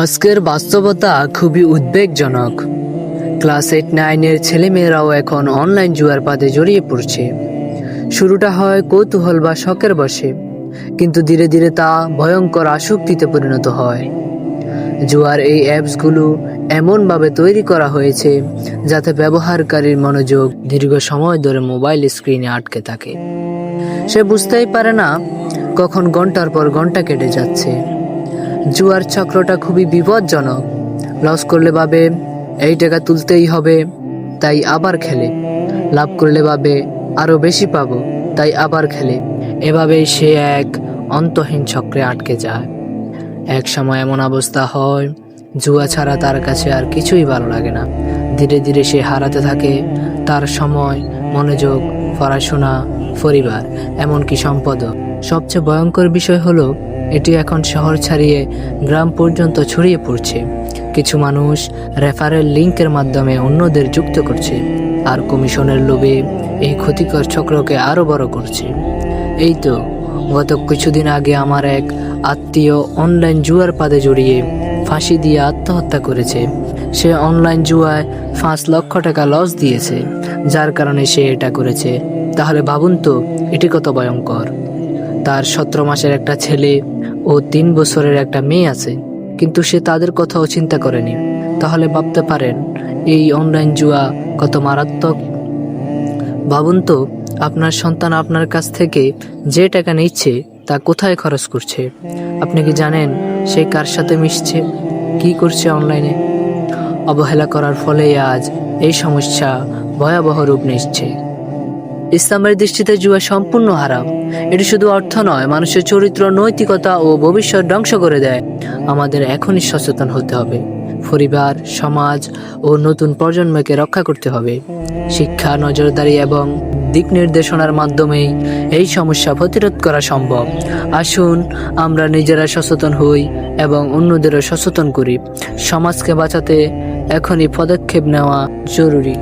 আজকের বাস্তবতা খুবই উদ্বেগজনক। ক্লাস 8-9-এর ছেলেমেয়েরাও এখন অনলাইন জুয়ার ফাঁদে জড়িয়ে পড়ছে। শুরুটা হয় কৌতূহল বা শখের বশে, কিন্তু ধীরে ধীরে তা ভয়ঙ্কর আসক্তিতে পরিণত হয়। জুয়ার এই অ্যাপসগুলো এমনভাবে তৈরি করা হয়েছে যাতে ব্যবহারকারীর মনোযোগ দীর্ঘ সময় ধরে মোবাইল স্ক্রিনে আটকে থাকে। সে বুঝতেই পারে না কখন ঘন্টার পর ঘন্টা কেটে যাচ্ছে। জুয়ার চক্রটা খুবই বিপজ্জনক। লস করলে ভাবে এই টাকা তুলতেই হবে, তাই আবার খেলে। লাভ করলে ভাবে আরো বেশি পাবো, তাই আবার খেলে। এভাবেই সে এক অন্তহীন চক্রে আটকে যায়। এক সময় এমন অবস্থা হয়, জুয়া ছাড়া তার কাছে আর কিছুই ভালো লাগে না। ধীরে ধীরে সে হারাতে থাকে তার সময়, মনোযোগ, পড়াশোনা, পরিবার, এমনকি সম্পদও। সবচেয়ে ভয়ঙ্কর বিষয় হলো, এটি এখন শহর ছাড়িয়ে গ্রাম পর্যন্ত ছড়িয়ে পড়ছে। কিছু মানুষ রেফারেল লিঙ্কের মাধ্যমে অন্যদের যুক্ত করছে, আর কমিশনের লোভে এই ক্ষতিকর চক্রকে আরও বড় করছে। এই তো গত কিছুদিন আগে আমার এক আত্মীয় অনলাইন জুয়ার ফাঁদে জড়িয়ে ফাঁসি দিয়ে আত্মহত্যা করেছে। সে অনলাইন জুয়ায় 5 লক্ষ টাকা লস দিয়েছে, যার কারণে সে এটা করেছে। তাহলে ভাবুন তো, এটি কত ভয়ঙ্কর। তার 17 মাসের একটা ছেলে ও 3 বছরের একটা মেয়ে আছে, কিন্তু সে তাদের কথাও চিন্তা করেনি। তাহলে ভাবতে পারেন এই অনলাইন জুয়া কত মারাত্মক। ভাবুন তো, আপনার সন্তান আপনার কাছ থেকে যে টাকা নিচ্ছে তা কোথায় খরচ করছে? আপনি কি জানেন সে কার সাথে মিশছে, কি করছে অনলাইনে? অবহেলা করার ফলে আজ এই সমস্যা ভয়াবহ রূপ নিচ্ছে। ইসলামের দৃষ্টিতে জুয়া সম্পূর্ণ হারাম। এটি শুধু অর্থ নয়, মানুষের চরিত্র, নৈতিকতা ও ভবিষ্যৎ ধ্বংস করে দেয়। আমাদের এখনই সচেতন হতে হবে। পরিবার, সমাজ ও নতুন প্রজন্মকে রক্ষা করতে হবে। শিক্ষা, নজরদারি এবং দিক নির্দেশনার মাধ্যমেই এই সমস্যা প্রতিরোধ করা সম্ভব। আসুন আমরা নিজেরা সচেতন হই এবং অন্যদেরও সচেতন করি। সমাজকে বাঁচাতে এখনই পদক্ষেপ নেওয়া জরুরি।